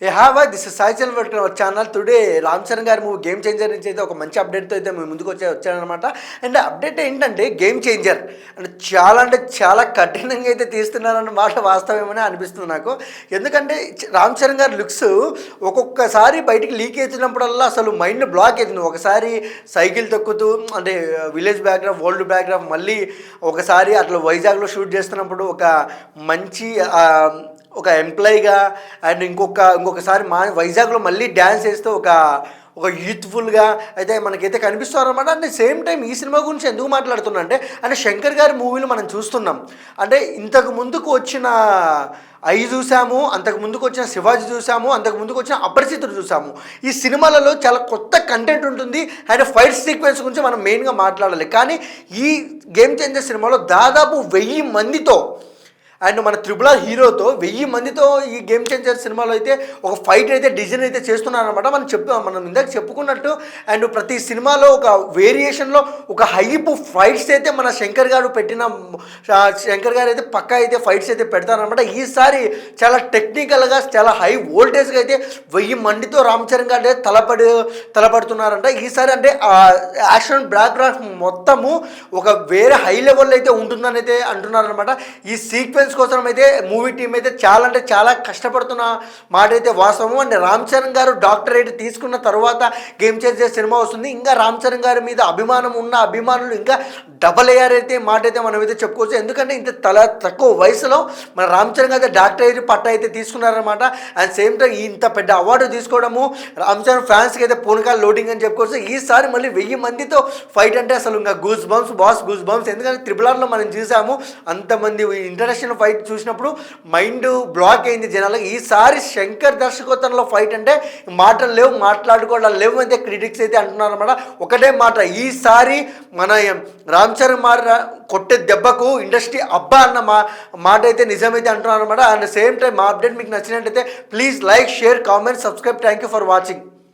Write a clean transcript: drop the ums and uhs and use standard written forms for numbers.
A hi boy, this is Sai Charan welcome our channel. Today Ram Charan గారి movie game changer నుంచి అయితే ఒక మంచి అప్డేట్తో అయితే మేము ముందుకు వచ్చానమాట. అండ్ అప్డేట్ ఏంటంటే గేమ్ చేంజర్ అంటే చాలా కఠినంగా అయితే తీస్తున్నారన్న మాట వాస్తవమని అనిపిస్తుంది నాకు. ఎందుకంటే రామ్ చరణ్ గారి లుక్స్ ఒక్కొక్కసారి బయటికి లీక్ అవుతున్నప్పుడల్లా అసలు మైండ్ బ్లాక్ అవుతుంది. ఒకసారి సైకిల్ తొక్కుతూ అంటే విలేజ్ బ్యాక్గ్రాఫ్, వరల్డ్ బ్యాక్గ్రాఫ్, మళ్ళీ ఒకసారి అట్లా వైజాగ్లో షూట్ చేస్తున్నప్పుడు ఒక మంచి ఒక ఎంప్లాయీగా, అండ్ ఇంకొకసారి వైజాగ్లో మళ్ళీ డ్యాన్స్ చేస్తూ ఒక యూత్ఫుల్గా అయితే మనకైతే కనిపిస్తారు అనమాట. అంటే సేమ్ టైం ఈ సినిమా గురించి ఎందుకు మాట్లాడుతున్నా అంటే శంకర్ గారి మూవీలు మనం చూస్తున్నాం. అంటే ఇంతకు ముందుకు వచ్చిన ఐ చూసాము, అంతకు ముందుకు వచ్చిన శివాజీ చూసాము, అంతకు ముందుకు వచ్చిన అపరిచితుడు చూసాము. ఈ సినిమాలలో చాలా కొత్త కంటెంట్ ఉంటుంది. అండ్ ఫైట్ సీక్వెన్స్ గురించి మనం మెయిన్గా మాట్లాడాలి. కానీ ఈ గేమ్ చేంజర్ సినిమాలో దాదాపు 1000 మందితో అండ్ మన త్రిబుల్ ఆర్ హీరోతో 1000 మందితో ఈ గేమ్ చేంజర్ సినిమాలో అయితే ఒక ఫైట్ అయితే డిజైన్ అయితే చేస్తున్నారనమాట. మనం ఇందాక చెప్పుకున్నట్టు. అండ్ ప్రతి సినిమాలో ఒక వేరియేషన్లో ఒక హైప్ ఫైట్స్ అయితే మన శంకర్ గారు అయితే పక్కా అయితే ఫైట్స్ అయితే పెడతారనమాట. ఈసారి చాలా టెక్నికల్గా, చాలా హై వోల్టేజ్గా అయితే 1000 మందితో రామ్ చరణ్ గారు అయితే తలపడుతున్నారంట. ఈసారి అంటే యాక్షన్ బ్యాక్గ్రౌండ్ మొత్తము ఒక వేరే హై లెవెల్లో అయితే ఉంటుందని అయితే అంటున్నారనమాట. ఈ సీక్వెన్స్ కోసం అయితే మూవీ టీం అయితే చాలా కష్టపడుతున్న మాట అయితే వాస్తవం. అండ్ రామ్ చరణ్ గారు డాక్టరేట్ తీసుకున్న తర్వాత గేమ్ చేంజర్ సినిమా వస్తుంది. ఇంకా రామ్ చరణ్ గారి మీద అభిమానం ఉన్న అభిమానులు ఇంకా డబల్ అయ్యారు అయితే మాట అయితే మనం అయితే చెప్పుకోవచ్చు. ఎందుకంటే ఇంత తక్కువ వయసులో మన రామ్ చరణ్ గారు డాక్టరేట్ పట్టా అయితే తీసుకున్నారనమాట. అండ్ సేమ్ టైం ఇంత పెద్ద అవార్డు తీసుకోవడము రామ్ చరణ్ ఫ్యాన్స్కి అయితే పూనకాలు లోడింగ్ అని చెప్పుకోవచ్చు. ఈసారి మళ్ళీ 1000 మందితో ఫైట్ అంటే అసలు ఇంకా గూస్ బంప్స్. ఎందుకంటే త్రిబుల్ ఆర్లో మనం చూసాము, అంతమంది ఇంటర్నేషనల్ ఫైట్ చూసినప్పుడు మైండ్ బ్లాక్ అయింది జనాలకు. ఈసారి శంకర్ దర్శకత్వంలో ఫైట్ అంటే మాటలు లేవు, మాట్లాడుకోవడం లేవు అయితే క్రిటిక్స్ అయితే అంటున్నారు అనమాట. ఒకటే మాట, ఈసారి మన రామ్ చరణ్ కొట్టే దెబ్బకు ఇండస్ట్రీ అబ్బా అన్న మాట అయితే నిజమైతే అంటున్నారు అనమాట. అండ్ సేమ్ టైం మా అప్డేట్ మీకు నచ్చినట్టయితే please like, share, comment, subscribe. Thank you for watching.